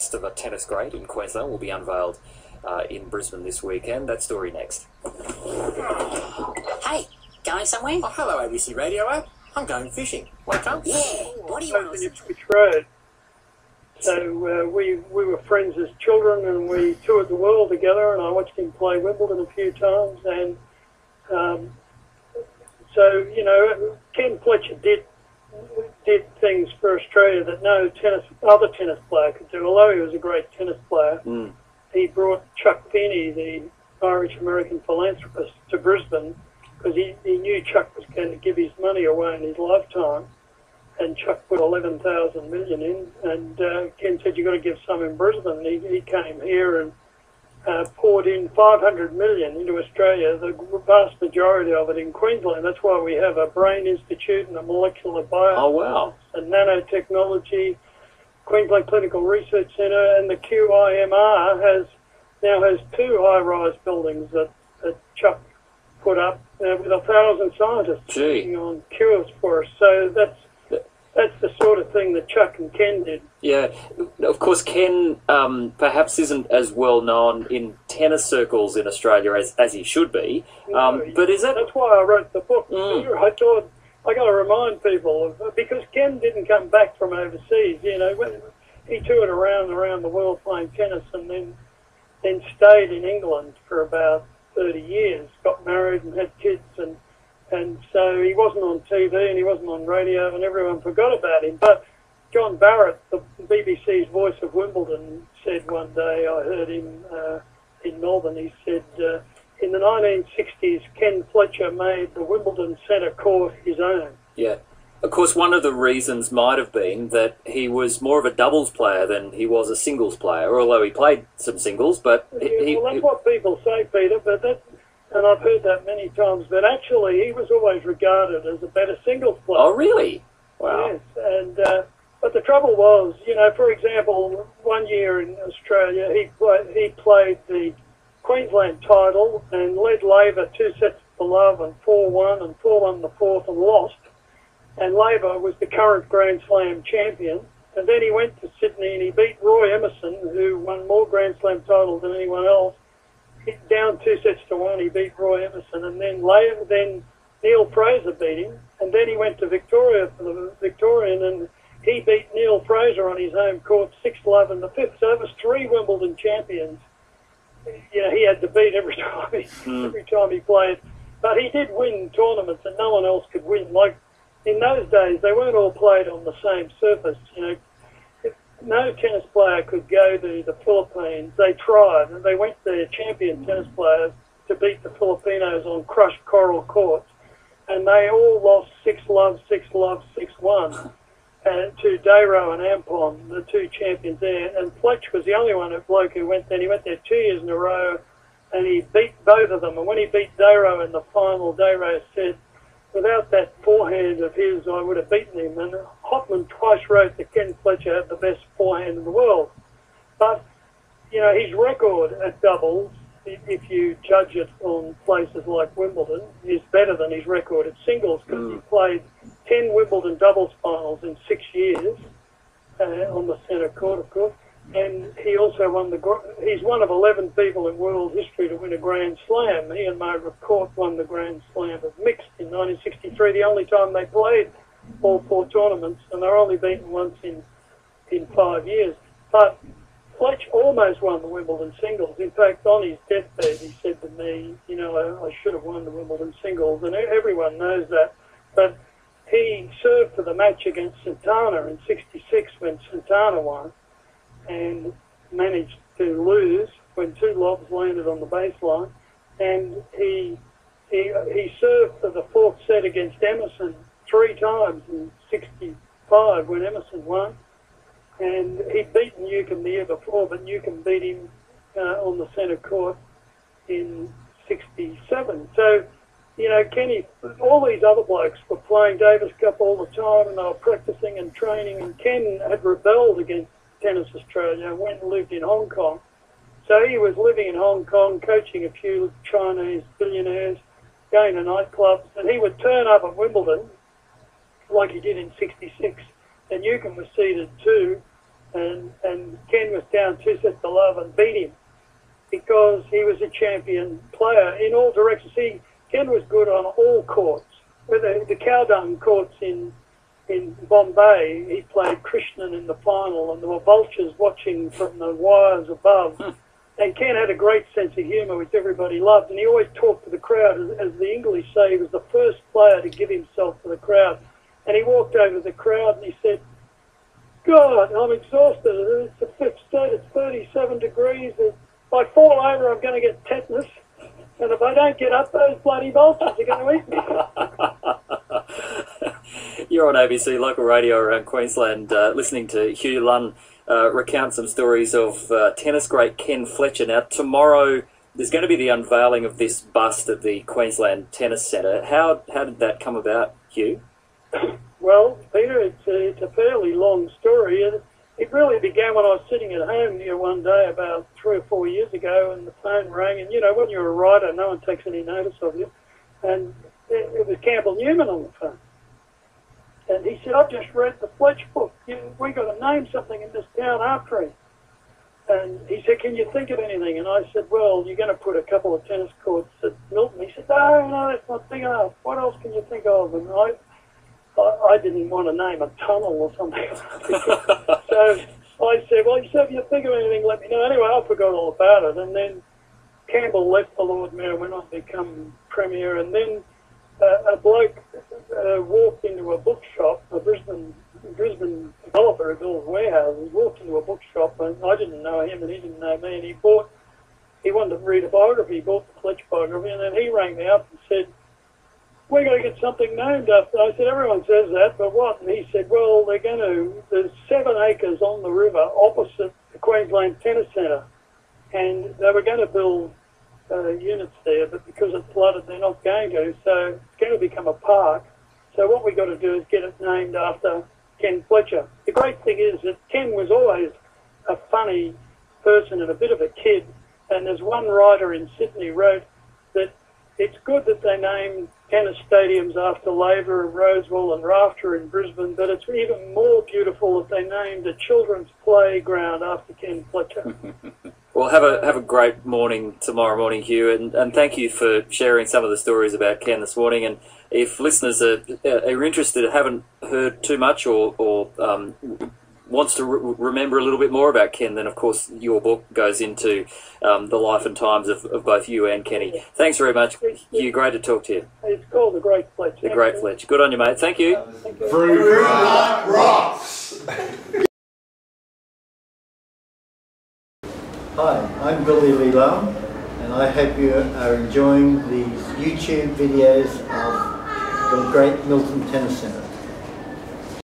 bust of a tennis great in Queensland will be unveiled in Brisbane this weekend. That story next. Hey, going somewhere? Oh, hello, ABC Radio app. I'm going fishing. Want to come? Yeah. What do you want to listen to? Ipswich Road. So we were friends as children, and we toured the world together, and I watched him play Wimbledon a few times. And so, you know, Ken Fletcher did things for Australia that no other tennis player could do. Although he was a great tennis player, he brought Chuck Finney, the Irish-American philanthropist, to Brisbane because he knew Chuck was going to give his money away in his lifetime. And Chuck put 11,000 million in, and Ken said, you've got to give some in Brisbane. He came here and poured in 500 million into Australia, the vast majority of it in Queensland. That's why we have a brain institute and a molecular bioscience and nanotechnology, Queensland Clinical Research Centre, and the QIMR now has 2 high-rise buildings that Chuck put up with 1,000 scientists working on cures for us. So that's the sort of thing that Chuck and Ken did. Yeah, of course, Ken perhaps isn't as well known in tennis circles in Australia as he should be. But is that... That's why I wrote the book. I thought I got to remind people because Ken didn't come back from overseas. You know, he toured around the world playing tennis, and then stayed in England for about 30 years. Got married and had kids, and so he wasn't on TV and he wasn't on radio, and everyone forgot about him. But John Barrett, the BBC's voice of Wimbledon, said one day, I heard him in Melbourne, he said, in the 1960s, Ken Fletcher made the Wimbledon Centre Court his own. Yeah. Of course, one of the reasons might have been that he was more of a doubles player than he was a singles player, although he played some singles, but... Well, that's what people say, Peter, but and I've heard that many times, but actually he was always regarded as a better singles player. Oh, really? Wow. Yes, and but the trouble was, you know, for example, one year in Australia, he played the Queensland title and led Labor 2 sets to love and 4-1 and 4-1 the fourth and lost. And Labor was the current Grand Slam champion. And then he went to Sydney and he beat Roy Emerson, who won more Grand Slam titles than anyone else. Down 2 sets to 1, he beat Roy Emerson, and then Neil Fraser beat him, and then he went to Victoria for the Victorian, and he beat Neil Fraser on his home court 6-love in the fifth. So it was 3 Wimbledon champions. You know, he had to beat every time he played, but he did win tournaments that no one else could win. Like in those days, they weren't all played on the same surface. You know, no tennis player could go to the Philippines. They tried, and they went there, champion tennis players, to beat the Filipinos on crushed coral courts, and they all lost 6-love, 6-love, 6-1 to Dayro and Ampon, the 2 champions there. And Fletch was the only bloke who went there. He went there 2 years in a row, and he beat both of them. And when he beat Dayro in the final, Dayro said, without that forehand of his, I would have beaten him. And Hotman twice wrote that Ken Fletcher had the best forehand in the world. But, you know, his record at doubles, if you judge it on places like Wimbledon, is better than his record at singles, because he played 10 Wimbledon doubles finals in 6 years on the centre court, of course. And he also he's one of 11 people in world history to win a Grand Slam. He and Margaret Court won the Grand Slam of mixed in 1963, the only time they played all 4 tournaments, and they're only beaten once in 5 years. But Fletch almost won the Wimbledon singles. In fact, on his deathbed, he said to me, you know, I should have won the Wimbledon singles, and everyone knows that. But he served for the match against Santana in 66 when Santana won, and managed to lose when 2 lobs landed on the baseline. And he served for the 4th set against Emerson 3 times in 65 when Emerson won. And he'd beaten Newcombe the year before, but Newcombe beat him on the centre court in 67. So, you know, Kenny, all these other blokes were playing Davis Cup all the time, and they were practising and training, and Ken had rebelled against Tennis Australia and went and lived in Hong Kong. So he was living in Hong Kong, coaching a few Chinese billionaires, going to nightclubs, and he would turn up at Wimbledon, like he did in 66, and Newcombe was seeded too, and Ken Ken was down 2-0 and beat him because he was a champion player in all directions. See, Ken was good on all courts. The Cowdung courts in Bombay, he played Krishnan in the final, and there were vultures watching from the wires above. And Ken had a great sense of humour, which everybody loved, and he always talked to the crowd. As the English say, he was the first player to give himself to the crowd. And he walked over to the crowd and he said, God, I'm exhausted. It's the fifth state, it's 37 degrees. If I fall over, I'm going to get tetanus. And if I don't get up, those bloody vultures are going to eat me. You're on ABC Local Radio around Queensland, listening to Hugh Lunn recount some stories of tennis great Ken Fletcher. Now, tomorrow there's going to be the unveiling of this bust at the Queensland Tennis Centre. How did that come about, Hugh? Well, Peter, it's a fairly long story. It really began when I was sitting at home here one day about 3 or 4 years ago, and the phone rang. And, you know, when you're a writer, no one takes any notice of you. And it was Campbell Newman on the phone. And he said, I've just read the Fletch book. We got to name something in this town after him. And he said, can you think of anything? And I said, well, you're going to put a couple of tennis courts at Milton. He said, no, that's not big enough. What else can you think of? And I didn't want to name a tunnel or something. So I said, well, he said, if you think of anything, let me know. Anyway, I forgot all about it. And then Campbell left the Lord Mayor, went on to become Premier. And then a bloke walked into a bookshop, a Brisbane developer who builds warehouses, walked into a bookshop, and I didn't know him and he didn't know me. And he wanted to read a biography. He bought the Fletch biography, and then he rang me up and said, we're going to get something named after. I said, everyone says that, but what? And he said, well, there's 7 acres on the river opposite the Queensland Tennis Centre, and they were going to build units there, but because it flooded, they're not going to, so it's going to become a park. So what we've got to do is get it named after Ken Fletcher. The great thing is that Ken was always a funny person and a bit of a kid, and there's one writer in Sydney wrote that it's good that they named tennis stadiums after Laver and Rosewell and Rafter in Brisbane, but it's even more beautiful if they named a children's playground after Ken Fletcher. Well, have a great morning tomorrow morning, Hugh, and thank you for sharing some of the stories about Ken this morning. And if listeners are interested, haven't heard too much, or wants to remember a little bit more about Ken, then of course your book goes into the life and times of both you and Kenny. Thanks very much, Hugh. Great to talk to you. It's called The Great Fletch. The Great Fletch. Good on you, mate. Thank you. Fruit rocks. Hi, I'm Billy Lee Lunn, and I hope you are enjoying these YouTube videos of the Great Milton Tennis Centre.